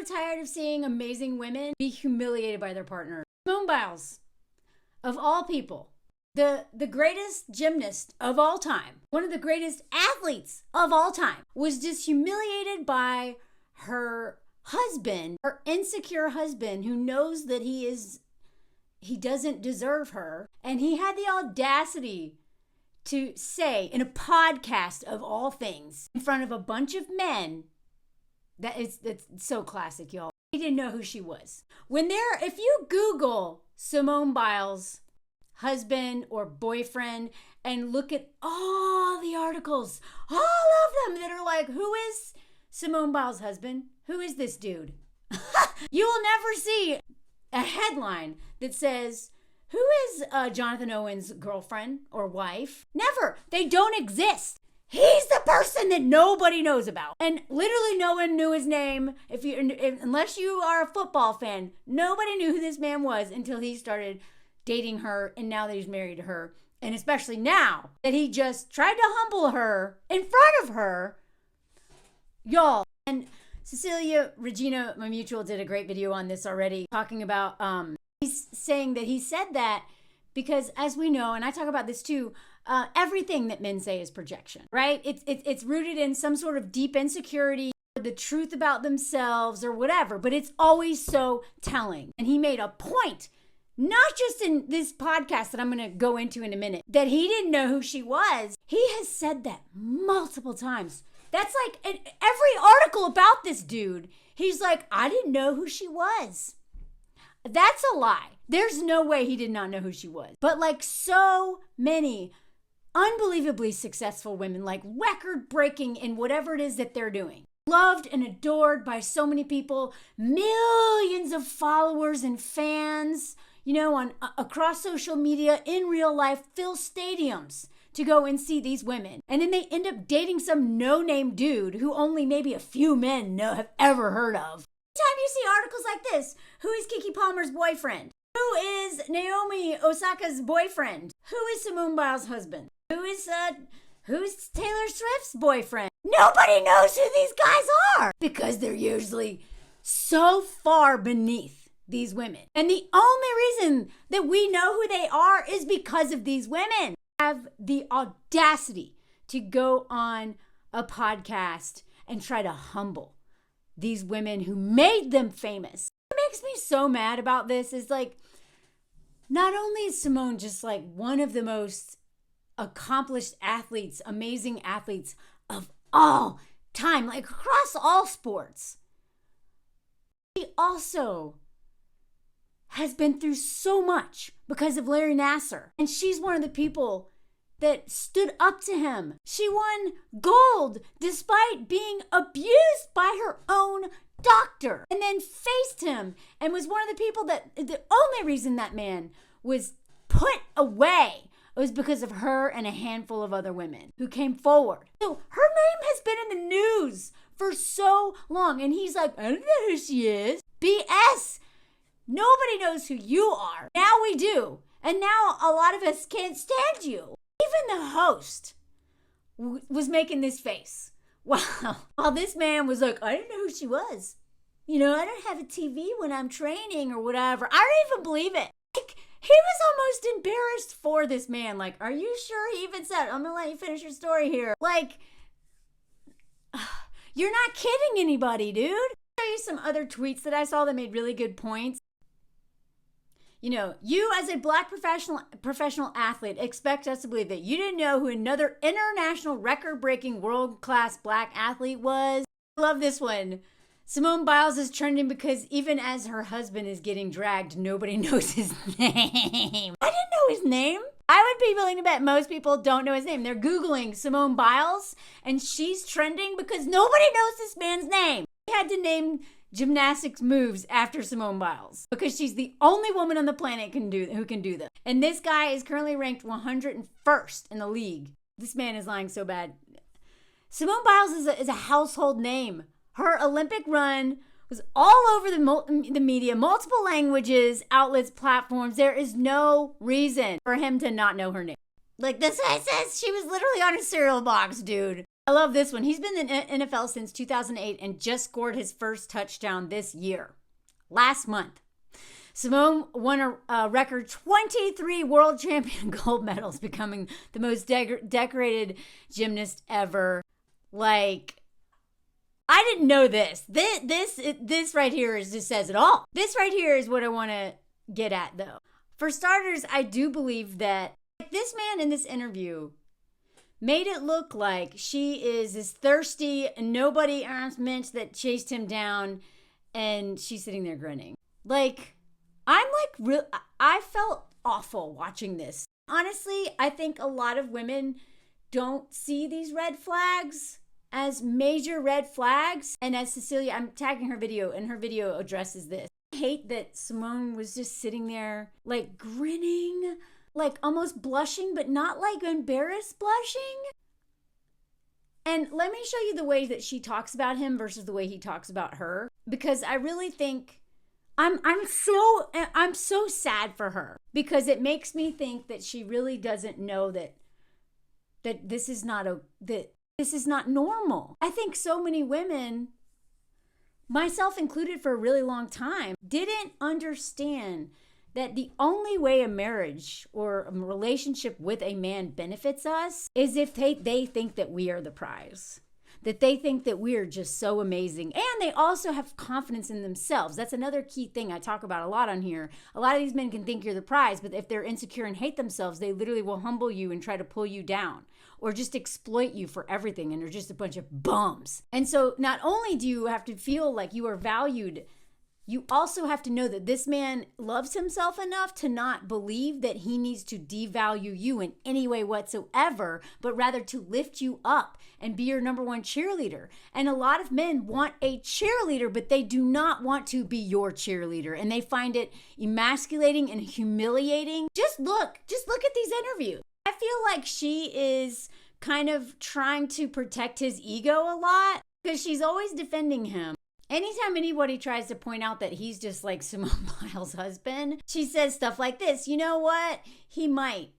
so tired of seeing amazing women be humiliated by their partner. Simone Biles, of all people, the greatest gymnast of all time, one of the greatest athletes of all time, was just humiliated by her husband, her insecure husband, who knows that he doesn't deserve her. And he had the audacity to say in a podcast of all things, in front of a bunch of men, that's so classic, y'all. He didn't know who she was. If you Google Simone Biles husband or boyfriend and look at all the articles, all of them that are like, who is Simone Biles' husband? Who is this dude? You will never see a headline that says, who is Jonathan Owen's girlfriend or wife? Never. They don't exist. He's the person that nobody knows about. And literally no one knew his name. Unless you are a football fan, nobody knew who this man was until he started dating her, and now that he's married to her. And especially now that he just tried to humble her in front of her. Y'all. And Cecilia Regina, my mutual, did a great video on this already, talking about, he's saying that he said that because, as we know, and I talk about this too, everything that men say is projection, right? It's rooted in some sort of deep insecurity, or the truth about themselves or whatever, but it's always so telling. And he made a point, not just in this podcast that I'm going to go into in a minute, that he didn't know who she was. He has said that multiple times. That's like in every article about this dude. He's like, I didn't know who she was. That's a lie. There's no way he did not know who she was. But like so many unbelievably successful women, like record-breaking in whatever it is that they're doing, loved and adored by so many people, millions of followers and fans, on across social media, in real life, fill stadiums to go and see these women. And then they end up dating some no-name dude who only maybe a few men have ever heard of. Anytime you see articles like this, who is Keke Palmer's boyfriend? Who is Naomi Osaka's boyfriend? Who is Simone Biles' husband? Who's Taylor Swift's boyfriend? Nobody knows who these guys are because they're usually so far beneath these women. And the only reason that we know who they are is because of these women. Have the audacity to go on a podcast and try to humble these women who made them famous. What makes me so mad about this is like, not only is Simone just like one of the most accomplished athletes, amazing athletes of all time, like across all sports, she also has been through so much because of Larry Nassar. And she's one of the people that stood up to him. She won gold despite being abused by her own doctor, and then faced him and was one of the people that the only reason that man was put away was because of her and a handful of other women who came forward. So her name has been in the news for so long, and he's like, I don't know who she is. BS. Nobody knows who you are. Now we do. And now a lot of us can't stand you. Even the host was making this face. Wow. While this man was like, I didn't know who she was. I don't have a TV when I'm training or whatever. I don't even believe it. Like, he was almost embarrassed for this man. Like, are you sure? He even said, I'm going to let you finish your story here. Like, you're not kidding anybody, dude. I'll show you some other tweets that I saw that made really good points. You as a Black professional athlete expect us to believe that you didn't know who another international record-breaking world-class Black athlete was. I love this one. Simone Biles is trending because even as her husband is getting dragged, nobody knows his name. I didn't know his name. I would be willing to bet most people don't know his name. They're Googling Simone Biles, and she's trending because nobody knows this man's name. He had to name gymnastics moves after Simone Biles because she's the only woman on the planet who can do them. And this guy is currently ranked 101st in the league. This man is lying so bad. Simone Biles is a household name. Her Olympic run was all over the media, multiple languages, outlets, platforms. There is no reason for him to not know her name. Like this guy says, she was literally on a cereal box, dude. I love this one. He's been in the NFL since 2008 and just scored his first touchdown this year, last month. Simone won a record 23 world champion gold medals, becoming the most decorated gymnast ever. Like, I didn't know this. This right here just says it all. This right here is what I want to get at, though. For starters, I do believe that this man in this interview made it look like she is this thirsty, nobody asked Minch that chased him down, and she's sitting there grinning. Like, I felt awful watching this. Honestly, I think a lot of women don't see these red flags as major red flags. And as Cecilia, I'm tagging her video, and her video addresses this. I hate that Simone was just sitting there, like, grinning, like almost blushing, but not like embarrassed blushing. And let me show you the way that she talks about him versus the way he talks about her, because I really think I'm so sad for her, because it makes me think that she really doesn't know that this is not normal. I think so many women, myself included for a really long time, didn't understand that the only way a marriage or a relationship with a man benefits us is if they think that we are the prize, that they think that we are just so amazing. And they also have confidence in themselves. That's another key thing I talk about a lot on here. A lot of these men can think you're the prize, but if they're insecure and hate themselves, they literally will humble you and try to pull you down or just exploit you for everything, and they're just a bunch of bums. And so not only do you have to feel like you are valued, you also have to know that this man loves himself enough to not believe that he needs to devalue you in any way whatsoever, but rather to lift you up and be your number one cheerleader. And a lot of men want a cheerleader, but they do not want to be your cheerleader. And they find it emasculating and humiliating. Just look at these interviews. I feel like she is kind of trying to protect his ego a lot, because she's always defending him. Anytime anybody tries to point out that he's just like Simone Biles' husband, she says stuff like this. You know what? He might.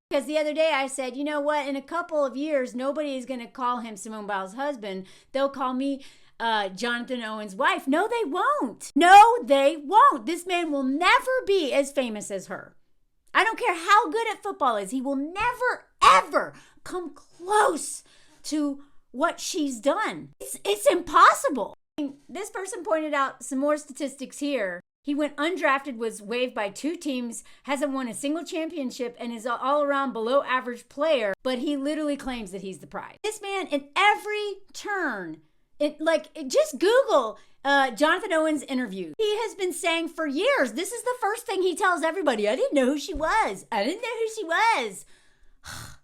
Because the other day I said, you know what? In a couple of years, nobody is going to call him Simone Biles' husband. They'll call me Jonathan Owen's wife. No, they won't. No, they won't. This man will never be as famous as her. I don't care how good at football is. He will never, ever come close to what she's done. It's impossible. This person pointed out some more statistics here. He went undrafted, was waived by 2 teams, hasn't won a single championship, and is an all-around below-average player, but he literally claims that he's the prize. This man, in every turn, just Google Jonathan Owen's interview. He has been saying for years, this is the first thing he tells everybody. I didn't know who she was.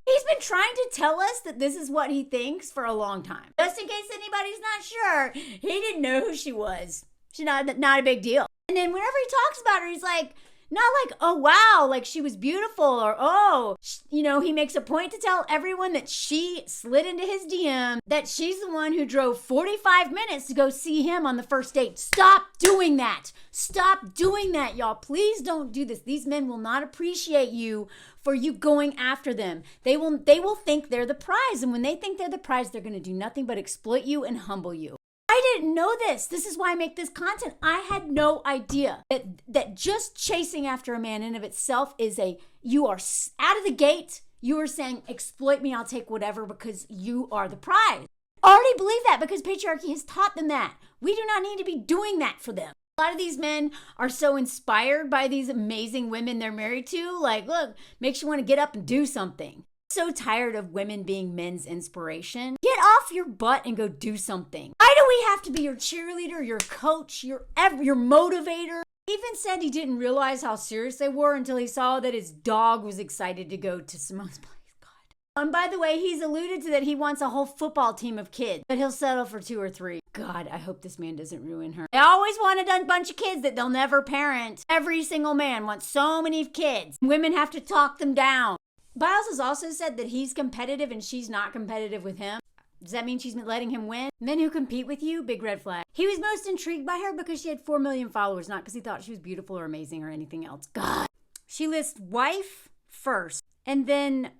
He's been trying to tell us that this is what he thinks for a long time. Just in case anybody's not sure, he didn't know who she was. She's not a big deal. And then whenever he talks about her, he's like, not like, oh, wow, like she was beautiful, or, oh, he makes a point to tell everyone that she slid into his DM, that she's the one who drove 45 minutes to go see him on the first date. Stop doing that. Stop doing that, y'all. Please don't do this. These men will not appreciate you for you going after them. They will think they're the prize. And when they think they're the prize, they're going to do nothing but exploit you and humble you. I didn't know this. This is why I make this content. I had no idea that just chasing after a man in of itself is you are out of the gate. You are saying, exploit me, I'll take whatever because you are the prize. I already believe that because patriarchy has taught them that. We do not need to be doing that for them. A lot of these men are so inspired by these amazing women they're married to. Like, look, makes you want to get up and do something. So tired of women being men's inspiration. Get off your butt and go do something. Why do we have to be your cheerleader, your coach, your motivator? He even said he didn't realize how serious they were until he saw that his dog was excited to go to Simone's place. God. And by the way, he's alluded to that he wants a whole football team of kids, but he'll settle for 2 or 3. God, I hope this man doesn't ruin her. They always wanted a bunch of kids that they'll never parent. Every single man wants so many kids. Women have to talk them down. Biles has also said that he's competitive and she's not competitive with him. Does that mean she's letting him win? Men who compete with you, big red flag. He was most intrigued by her because she had 4 million followers, not because he thought she was beautiful or amazing or anything else. God. She lists wife first and then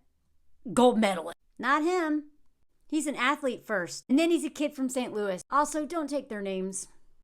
gold medalist. Not him. He's an athlete first, and then he's a kid from St. Louis. Also, don't take their names.